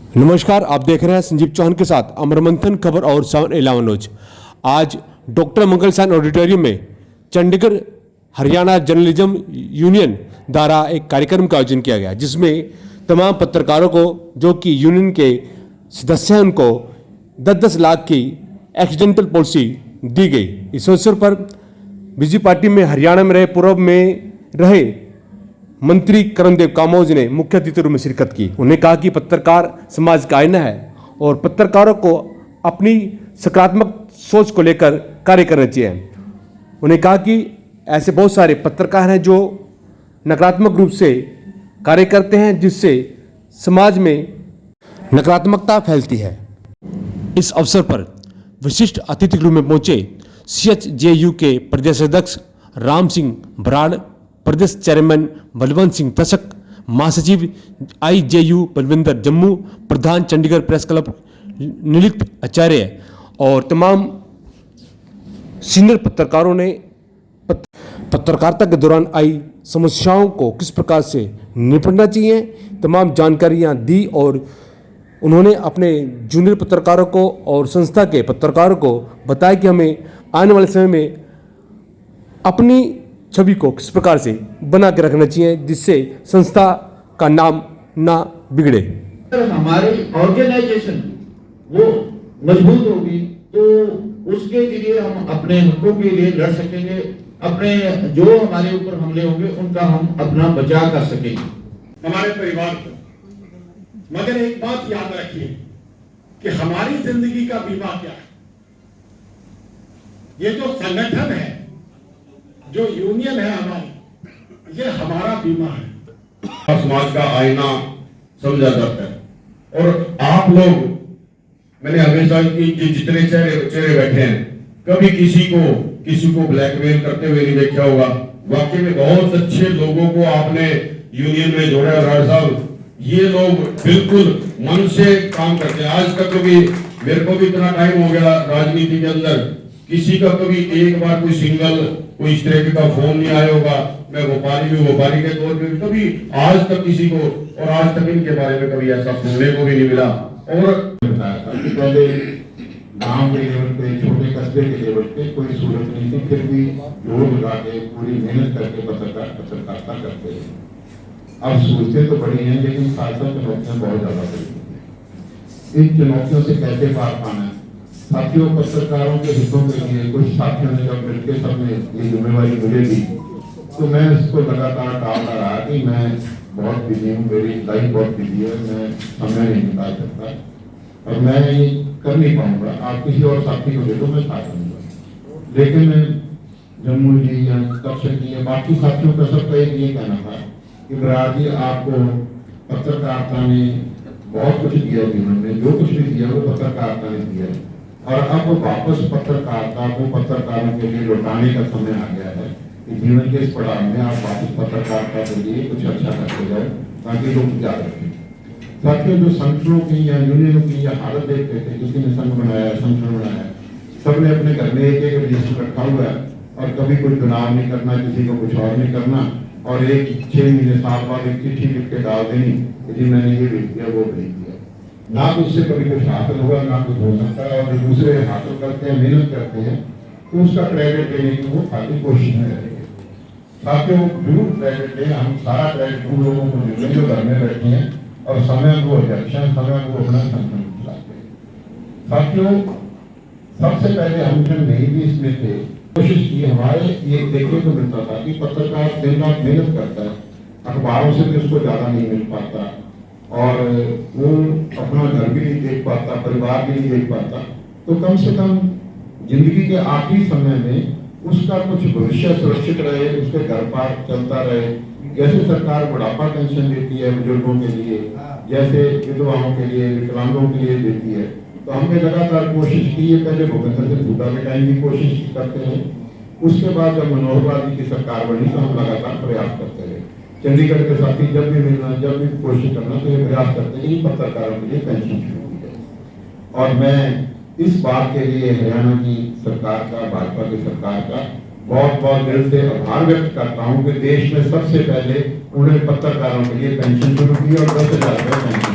नमस्कार, आप देख रहे हैं संजीव चौहान के साथ अमर मंथन खबर और 7/11 न्यूज। आज डॉक्टर मंगल साइन ऑडिटोरियम में चंडीगढ़ हरियाणा जर्नलिज्म यूनियन द्वारा एक कार्यक्रम का आयोजन किया गया, जिसमें तमाम पत्रकारों को जो कि यूनियन के सदस्य हैं उनको 10-10 लाख की एक्सीडेंटल पॉलिसी दी गई। इस अवसर पर बीजेपी पार्टी में हरियाणा में पूर्व में रहे मंत्री कर्णदेव कामोज ने मुख्य अतिथि के रूप में शिरकत की। उन्होंने कहा कि पत्रकार समाज का आईना है और पत्रकारों को अपनी सकारात्मक सोच को लेकर कार्य करना चाहिए। उन्होंने कहा कि ऐसे बहुत सारे पत्रकार हैं जो नकारात्मक रूप से कार्य करते हैं, जिससे समाज में नकारात्मकता फैलती है। इस अवसर पर विशिष्ट अतिथि के रूप में पहुंचे CHJU के प्रदेश अध्यक्ष राम सिंह बराड़, प्रदेश चेयरमैन बलवंत सिंह तसक, महासचिव IJU बलविंदर जम्मू, प्रधान चंडीगढ़ प्रेस क्लब नीलित आचार्य और तमाम सीनियर पत्रकारों ने पत्रकारिता के दौरान आई समस्याओं को किस प्रकार से निपटना चाहिए तमाम जानकारियां दी और उन्होंने अपने जूनियर पत्रकारों को और संस्था के पत्रकारों को बताया कि हमें आने वाले समय में अपनी छवि को किस प्रकार से बना के रखना चाहिए, जिससे संस्था का नाम ना बिगड़े। हमारी ऑर्गेनाइजेशन वो मजबूत होगी तो उसके लिए हम अपने हकों के लिए लड़ सकेंगे, अपने जो हमारे ऊपर हमले होंगे उनका हम अपना बचाव कर सकेंगे हमारे परिवार को। मगर एक बात याद रखिए कि हमारी जिंदगी का बीमा क्या है। ये जो संगठन है, जो यूनियन है हमारी, ये हमारा बीमा है। समाज का आईना समझा जाता है और आप लोग, मैंने हमेशा जितने चेहरे बैठे हैं, कभी किसी को ब्लैकमेल करते हुए नहीं देखा होगा। वाकई में बहुत अच्छे लोगों को आपने यूनियन में जोड़ा है। राज साहब, ये लोग बिल्कुल मन से काम करते हैं। आज तक कभी मेरे को भी इतना टाइम हो गया राजनीति के अंदर, किसी का कभी एक बार कोई इस तरह का फोन नहीं आया होगा। मैं व्यापारी के तौर पे भी कभी आज तक किसी को, और आज तक इनके बारे में कभी ऐसा सुनने को भी नहीं मिला। और पहले गांव के लेवल पे, छोटे कस्बे के लेवल पे कोई सूरत नहीं थी, फिर भी जोर लगा के पूरी मेहनत करके पत्रकारिता करते हैं। अब सूरतें तो बड़ी हैं, लेकिन साथ साथ चुनौतियां बहुत ज्यादा बड़ी हैं। इन चुनौतियों से कैसे पार पाना है, साथियों पत्रकारों के हितों के लिए कुछ साथियों ने जब मिलकर सबने ये जिम्मेवारी मिलेगी, तो मैं इसको लगातार टालता रहा कि मैं बहुत बिजी हूँ, मेरी लाइफ बहुत बिजी है, मैं समय नहीं निकाल सकता और मैं ये कर नहीं पाऊंगा। आप किसी और साथी को दे दो, मैं साथ दूंगा। लेकिन जम्मू जी या तक्षक जी या बाकी साथियों का सबका एक ये कहना था कि बराड़ जी, आपको पत्रकारिता ने बहुत कुछ दिया जीवन में, जो कुछ भी दिया वो पत्रकारिता ने दिया है और अब वापस पत्रकारिता को पत्रकारों के लिए लौटाने का समय आ गया है कि जीवन के इस पड़ाव में आप वापस पत्रकारिता के लिए कुछ अच्छा करते जाओ ताकि लोग याद रखें। साथियों, जो संगठनों की या यूनियनों की या हालत देखते थे, किसी ने संघ बनाया, संगठन बनाया, सबने अपने घर में एक रजिस्टर रखा हुआ है और कभी कोई चुनाव नहीं करना, किसी को कुछ और नहीं करना और एक 6 महीने साल बाद एक चिट्ठी लिख के डाल देनी कि जी मैंने ये भेज दिया, वो भेज दिया। ना तो उससे कभी कुछ हासिल होगा, ना कुछ हो सकता है। और जो दूसरे हासिल करते हैं, मेहनत करते हैं, तो उसका क्रेडिट लेने की वो खाली कोशिश में रहेंगे। साथियों, जरूर क्रेडिट लें, हम सारा क्रेडिट उन लोगों को देते जो घर में बैठे हैं और समय को इलेक्शन, समय को अपना संगठन चलाते हैं। साथियों, सबसे पहले हम जब नहीं भी इसमें थे, कोशिश की, हमारे ये देखने को मिलता था कि पत्रकार दिन रात मेहनत करता है, अखबारों से भी उसको ज्यादा नहीं मिल पाता और वो अपना घर भी नहीं देख पाता, परिवार भी नहीं देख पाता, तो कम से कम जिंदगी के आखिरी समय में उसका कुछ भविष्य सुरक्षित रहे, उसके घर पार चलता रहे। जैसे सरकार बुढ़ापा पेंशन देती है बुजुर्गों के लिए, जैसे विधवाओं के लिए, विकलांगों के लिए देती है, तो हमने लगातार कोशिश की है। पहले भूपेंद्र सिंह हुड्डा के टाइम भी कोशिश करते रहे, उसके बाद जब मनोहर लाल जी की सरकार बनी तो हम लगातार प्रयास करते रहे। चंडीगढ़ के साथी जब भी मिलना, जब भी कोशिश करना, तो ये प्रयास करते हैं कि पत्रकारों के लिए पेंशन शुरू की जाए। और मैं इस बात के लिए हरियाणा की सरकार का, भाजपा की सरकार का बहुत बहुत दिल से आभार व्यक्त करता हूँ कि देश में सबसे पहले उन्होंने पत्रकारों के लिए पेंशन शुरू की और 10,000 रुपये पेंशन।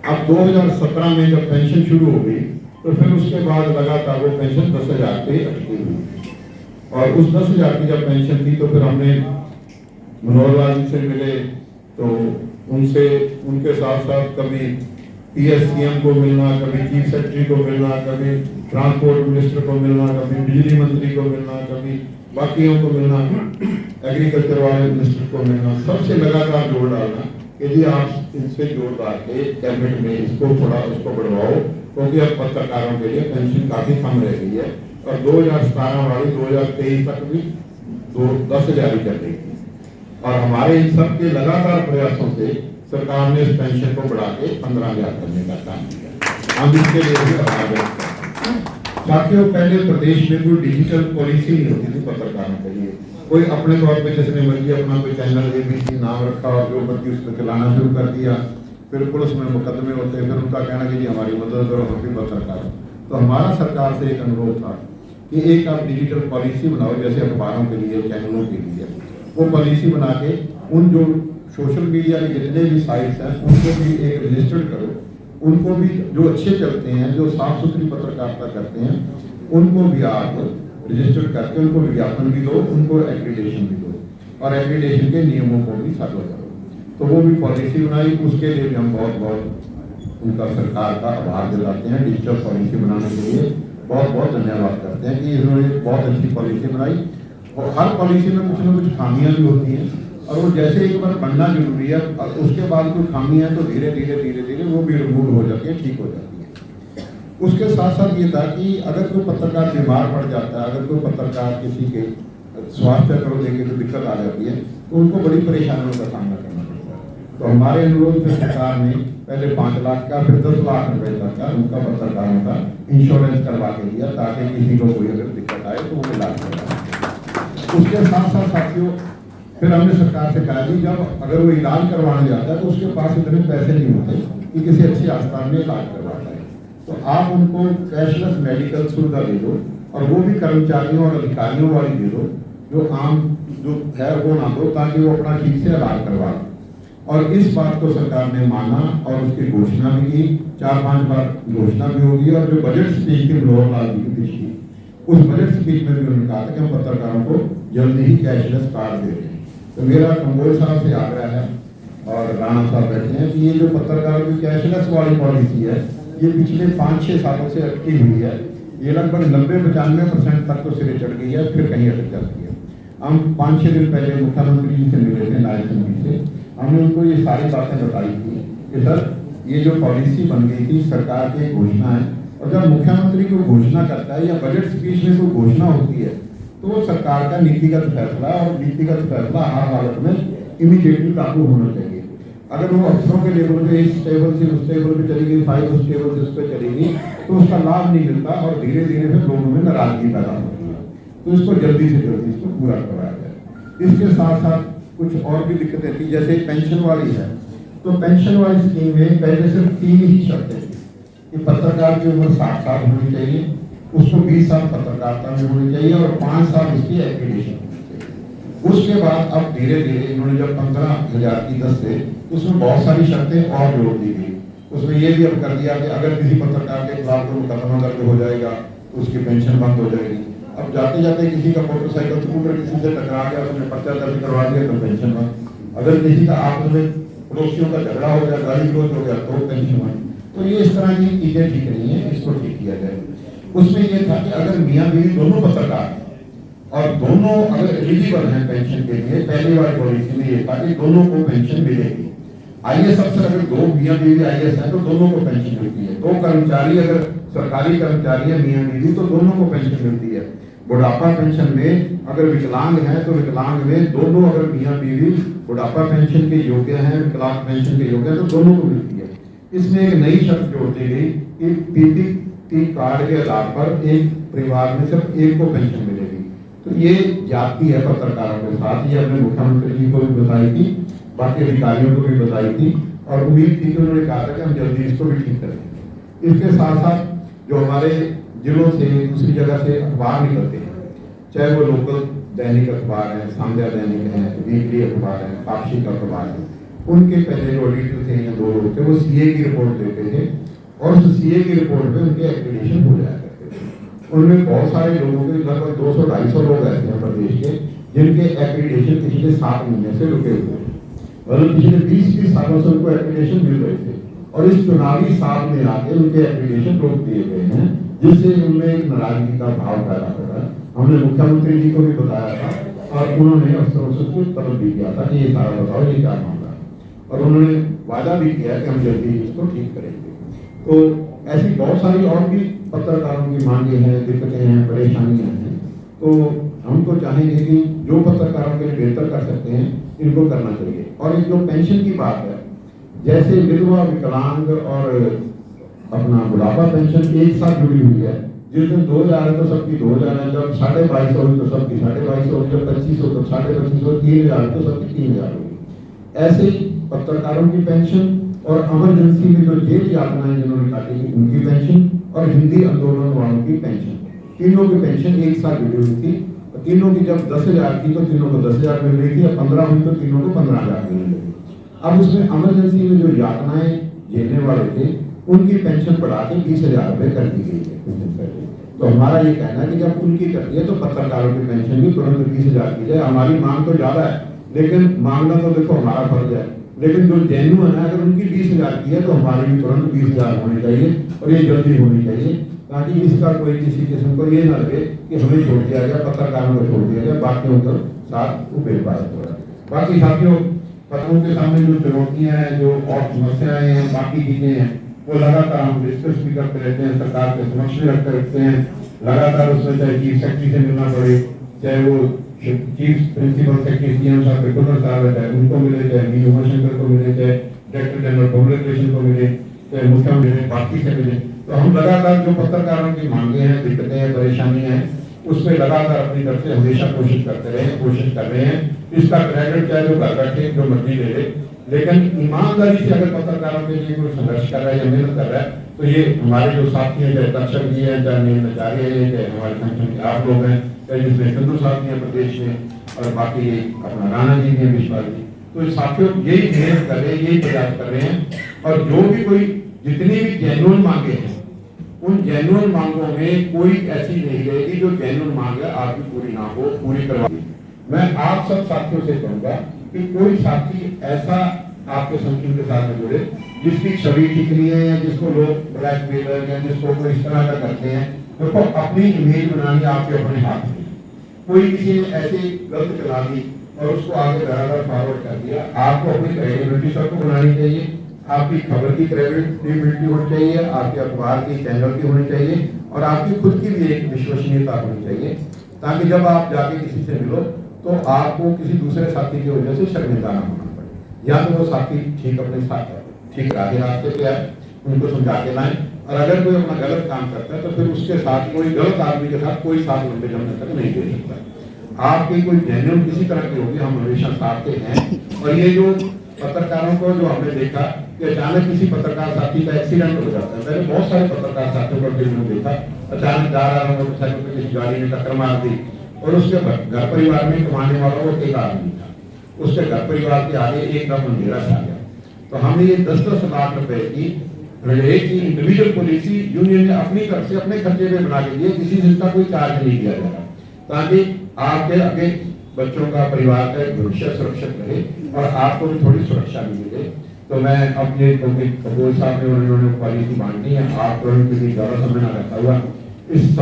अब 2017 में जब पेंशन शुरू हो गई तो फिर उसके बाद लगातार वो पेंशन 10,000 पे अटकी हुई, और उस 10,000 की जब पेंशन थी तो फिर हमने मनोहर लाल जी से मिले, तो उनसे उनके साथ साथ कभी PSCM को मिलना, कभी चीफ सेक्रेटरी को मिलना, कभी ट्रांसपोर्ट मिनिस्टर को मिलना, कभी बिजली मंत्री को मिलना, कभी बाकियों को मिलना, एग्रीकल्चर वाले मिनिस्टर को मिलना, सबसे लगातार जोड़ डालना कि जी आप इनसे जोड़ डाल के कैबिनेट में इसको थोड़ा उसको बढ़वाओ, क्योंकि अब पत्रकारों के लिए पेंशन काफी कम रह गई है, और 2017 वाली 2023 तक भी 10,000 ही चल रही थी। और हमारे इन सब के लगातार प्रयासों से सरकार ने इस पेंशन को बढ़ा के 15,000 करने का काम किया। हम इसके लिए भी आभार व्यक्त करते हैं। साथियों, पहले प्रदेश में कोई डिजिटल पॉलिसी नहीं होती थी पत्रकारों के लिए। कोई अपने तौर पे जिसने मर्जी अपना कोई चैनल ABC नाम रखा और जो मर्जी उसको चलाना शुरू कर दिया, फिर पुलिस में मुकदमे होते, फिर उनका कहना कि जी हमारी मदद करो, हम भी पत्रकार हो। तो हमारा सरकार से एक अनुरोध था कि एक आप डिजिटल पॉलिसी बनाओ, जैसे अखबारों के लिए, चैनलों के लिए, वो पॉलिसी बना के उन जो सोशल मीडिया के जितने भी साइट्स हैं उनको भी एक रजिस्टर्ड करो, उनको भी जो अच्छे चलते हैं, जो साफ सुथरी पत्रकारिता करते हैं, उनको भी आप रजिस्टर्ड करके उनको विज्ञापन भी दो, उनको एक्रीडेशन भी दो, और एक्रीडेशन के नियमों को भी फॉलो करो। तो वो भी पॉलिसी बनाई, उसके लिए भी हम बहुत बहुत उनका सरकार का आभार जताते हैं। डिजिटल पॉलिसी बनाने के लिए बहुत बहुत धन्यवाद करते हैं कि इन्होंने बहुत अच्छी पॉलिसी बनाई। और हर पॉलिसी में कुछ न कुछ खामियां भी होती हैं, और वो जैसे एक बार बनना जरूरी है, और उसके बाद कोई खामी है तो धीरे धीरे वो भी रिमूव हो जाती है, ठीक हो जाती है। उसके साथ साथ ये था कि अगर कोई पत्रकार बीमार पड़ जाता है, अगर कोई पत्रकार किसी के स्वास्थ्य को लेकर कोई दिक्कत आ जाती है, तो उनको बड़ी परेशानियों का सामना करना पड़ता है। तो हमारे अनुरोध में सरकार ने पहले 5 लाख का, फिर 10 लाख रुपए तक का उनका पत्रकारों का इंश्योरेंस करवा के दिया, ताकि किसी को कोई अगर दिक्कत आए तो वो इलाज करवा सके। उसके साथ साथ साथियों, फिर हमने सरकार से कहा कि जब अगर वो इलाज करवाने जाता है तो उसके पास इतने पैसे नहीं होते कि किसी अच्छे अस्पताल में इलाज करवाता है, तो आप उनको कैशलेस मेडिकल सुविधा दे दो, और वो भी कर्मचारियों और अधिकारियों वाली दे दो, जो आम जो है वो ना दो, ताकि वो अपना ठीक से इलाज करवा। और इस बात को सरकार ने माना और उसकी घोषणा भी की, 4-5 बार घोषणा भी होगी। और जो बजट स्पीच थी मनोहर लाल जी की पिछली, उस बजट स्पीच में भी उन्होंने कहा था कि हम पत्रकारों को जल्दी ही कैशलेस कार्ड दे रहे हैं। तो मेरा कंबोज साहब से आग्रह है, और राणा साहब बैठे हैं, कि ये जो पत्रकारों की कैशलेस वाली पॉलिसी है, ये पिछले 5-6 सालों से अटकी हुई है। ये लगभग 90-95% तक तो सिरे चढ़ गई है, फिर कहीं अटक जाती है। हम 5-6 दिन पहले मुख्यमंत्री जी से मिले थे, नायब सिंह से, हमने उनको ये सारी बातें बताई थी कि सर ये जो पॉलिसी बन गई थी, सरकार की घोषणा है, और जब मुख्यमंत्री को घोषणा करता है या बजट स्पीच में कोई घोषणा होती है, तो वो सरकार का नीतिगत फैसला, और नीतिगत फैसला हर हालत में इमीडिएटली लागू होना चाहिए। अगर वो अफसरों के लेवल पे इस टेबल से उस टेबल पे चली गई, फाइल उस टेबल से उस पर चली गई, तो उसका लाभ नहीं मिलता, और धीरे धीरे फिर लोगों में नाराजगी पैदा होती है। तो इसको जल्दी से जल्दी इसको पूरा करवाया जाए। इसके साथ साथ कुछ और भी दिक्कतें थी, जैसे पेंशन वाली है, तो पेंशन वाली स्कीम में पहले सिर्फ 3 ही शर्तें थी कि पत्रकार की उम्र 60 साल होनी चाहिए, उसको 20 साल पत्रकारिता में होनी चाहिए, और 5 साल उसकी एक्रीडेशन होनी चाहिए। उसके बाद अब धीरे धीरे इन्होंने जब 15,000 की 10 से, उसमें बहुत सारी शर्तें और जोड़ दी गई। उसमें ये भी अब कर दिया कि अगर किसी पत्रकार के खिलाफ कोई मुकदमा दर्ज हो जाएगा तो उसकी पेंशन बंद हो जाएगी। अब जाते जाते किसी का मोटरसाइकिल स्कूटर किसी से टकरा गया, उसने पर्चा दर्ज करवा दिया तो पेंशन बंद। अगर किसी का आपस में पड़ोसियों का झगड़ा हो गया, गाली गलौज हो गया, तो पेंशन बंद। तो ये इस तरह की चीजें ठीक नहीं है, इसको ठीक किया जाए। उसमें ये था कि अगर मियाँ बीवी दोनों पत्रकार और दोनों अगर एलिजिबल हैं पेंशन के लिए, पहली वाली पॉलिसी में ये था कि दोनों को पेंशन मिलेगी। IAS अफसर अगर 2 मियाँ बीवी IAS है तो दोनों को पेंशन मिलती है। 2 कर्मचारी अगर सरकारी कर्मचारी है मियाँ बीवी, तो दोनों को पेंशन मिलती है। बुढ़ापा पेंशन में अगर विकलांग है तो विकलांग में दोनों, अगर मियाँ बीवी बुढ़ापा पेंशन के योग्य हैं, विकलांग पेंशन के योग्य हैं, तो दोनों को मिलती है। इसमें एक नई शर्त जोड़ दी गई कि PPT कार्ड के आधार पर एक परिवार में सिर्फ एक को पेंशन मिलेगी। तो ये जाती है पत्रकारों के साथ, ये अपने मुख्यमंत्री जी को भी बताई थी, बाकी अधिकारियों को भी बताई थी, और उम्मीद थी कि उन्होंने कहा था कि हम जल्दी इसको भी ठीक करेंगे। इसके साथ साथ जो हमारे जिलों से दूसरी जगह से अखबार निकलते हैं, चाहे वो लोकल दैनिक अखबार है, सामध्या दैनिक है, वीकली अखबार है, पाक्षिक अखबार है, उनके पहले जो ऑडिटर थे या 2 लोग थे वो सीए की रिपोर्ट देते थे और उस सीए की रिपोर्ट पे उनके एक्रेडिटेशन हो जाया करते थे। उनमें बहुत सारे लोगों के लगभग 200-250 लोग ऐसे हैं प्रदेश के जिनके एक्रेडिटेशन पिछले 7 महीने से रुके हुए हैं, मतलब पिछले 20 सालों से उनको एक्रेडिटेशन मिल रहे थे और इस चुनावी साल में आके उनके एक्रेडिटेशन रोक दिए गए हैं, जिससे उनमें एक नाराजगी का भाव पैदा हो रहा है। हमने मुख्यमंत्री जी को भी बताया था और उन्होंने अफसरों से कुछ तलब भी किया था कि ये सारा बताओ ये क्या मामला है, और उन्होंने वादा भी किया कि हम जल्दी इसको ठीक करेंगे। तो ऐसी बहुत सारी और भी पत्रकारों की मांगे हैं, दिक्कतें हैं, परेशानियां हैं, तो हम तो चाहेंगे कि जो पत्रकारों के लिए बेहतर कर सकते हैं इनको करना चाहिए। और एक जो पेंशन की बात है, जैसे विधवा, विकलांग और अपना बुढ़ापा पेंशन एक साथ जुड़ी हुई है, जिस दिन 2000 है तो सबकी 2000 है, जब 2250 होगी तो सबकी 2250 होगी, जब 2500 तो 2550, 3000 तो सबकी 3000 होगी। ऐसे ही पत्रकारों की पेंशन और इमरजेंसी में जो जेल यातनाएं जिन्होंने काटी थी उनकी पेंशन और हिंदी आंदोलन वालों की पेंशन, तीनों की पेंशन एक साथ जुड़ी हुई थी। तीनों की जब 10,000 थी तो तीनों को 10,000 मिल रही थी, अब 15 हुई तो तीनों को 15,000 मिल रही थी। अब उसमें इमरजेंसी में जो यातनाएं झेलने वाले थे उनकी पेंशन बढ़ा के 20,000 रुपए कर दी गई है कुछ दिन पहले। तो हमारा ये कहना है कि जब उनकी करती है तो पत्रकारों की पेंशन भी तुरंत 20,000 की जाए। हमारी मांग तो ज्यादा है, लेकिन मांगना तो देखो हमारा फर्ज है, लेकिन जो जेन्युइन है अगर उनकी 20,000 की है तो हमारी भी तुरंत 20,000 होनी चाहिए और ये जल्दी होनी चाहिए, ताकि इसका कोई किसी किस्म को ये ना लगे कि हमें छोड़ दिया गया, पत्रकारों को छोड़ दिया गया, बाकियों का साथ वो बेकार हो रहा है। बाकी साथियों, पत्रों के सामने जो चुनौतियां हैं, जो और समस्याएं हैं, बाकी चीजें हैं, वो लगातार हम डिस्कस भी करते रहते हैं, सरकार के समक्ष भी रखते रहते हैं। लगातार उसमें चाहे चीफ सेक्रेटरी से मिलना पड़े, चाहे वो चीफ प्रिंसिपल सेक्रेटरी सीएम साहब पेट्रोलर साहब है, चाहे उनको मिले, चाहे वी उमाशंकर को मिले, चाहे डायरेक्टर जनरल पब्लिक रिलेशन को मिले, चाहे मुख्यमंत्री पार्टी से मिले, तो हम लगातार जो पत्रकारों की मांगे हैं, दिक्कतें हैं, परेशानियां हैं, उस पर लगातार अपनी तरफ से हमेशा कोशिश करते रहे, कोशिश कर रहे हैं। इसका क्रेडिट चाहे जो घर बैठे जो मर्जी ले ले, लेकिन ईमानदारी से अगर पत्रकारों के लिए कोई संघर्ष कर रहा है या मेहनत कर रहा है, तो ये हमारे जो साथी हैं, चाहे दर्शक जी हैं, चाहे नीलमचारी है, चाहे हमारे संगठन के आप लोग हैं, चाहे जिसमें सिंधु साथी हैं प्रदेश में, और बाकी ये अपना राणा जी हैं, विश्वास जी, तो इस साथियों यही मेहनत कर रहे हैं, यही प्रयास कर रहे हैं। और जो भी कोई जितनी भी जेन्युइन मांगे हैं, उन जेन्युइन मांगों में कोई ऐसी नहीं रहेगी जो जेन्युइन मांग है आपकी पूरी ना हो, पूरी करवा। मैं आप सब साथियों से कहूंगा कि कोई साथी ऐसा आपके संगठन के साथ में जुड़े जिसकी छवि ठीक नहीं है, या जिसको लोग ब्लैकमेलर या जिसको कोई इस तरह का करते हैं। देखो, अपनी इमेज बनानी आपके अपने हाथ में। कोई किसी ने ऐसी गलत चला दी और उसको आगे बराबर फॉरवर्ड कर दिया, आपको अपनी क्रेडिबिलिटी सबको बनानी चाहिए, आपकी खबर की क्रेडिबिलिटी होनी चाहिए, आपके अखबार की, चैनल की होनी चाहिए, और आपकी खुद की भी एक विश्वसनीयता होनी चाहिए, ताकि जब आप जाके किसी से मिलो तो आपको किसी दूसरे साथी की वजह से शर्मिंदा ना होना पड़े। या तो वो साथी ठीक अपने साथ ठीक रास्ते पे आए, उनको समझा के लाएं, और अगर कोई अपना गलत काम करता है तो फिर उसके साथ, कोई गलत आदमी के साथ कोई साथ लंबे समय तक नहीं दे सकता। आपकी कोई जेन्युइन किसी तरह की होगी, हम हमेशा साथ के हैं। और ये जो पत्रकारों को जो हमने देखा कि अचानक किसी पत्रकार साथी का एक्सीडेंट हो जाता है, मैंने बहुत सारे पत्रकार साथियों को फिल्म में देखा, अचानक जा रहा है मोटरसाइकिल पे किसी गाड़ी ने टक्कर मार दी और उसके घर परिवार में कमाने वाला वो एक आदमी था, उसके घर परिवार के आगे एकदम अंधेरा छा गया। तो हमने ये 10-10 लाख रुपए की एक ही इंडिविजुअल पॉलिसी यूनियन ने अपनी तरफ से अपने खर्चे में बना के दिए, किसी से इसका कोई चार्ज नहीं दिया जा रहा, ताकि आपके आगे बच्चों का, परिवार का भविष्य सुरक्षित रहे और आपको भी थोड़ी सुरक्षा भी मिले। तो मैं अपने कपूर साहब ने उन्होंने पॉलिसी बांटी है, आप लोगों के लिए ज़्यादा समय ना रहता हुआ इस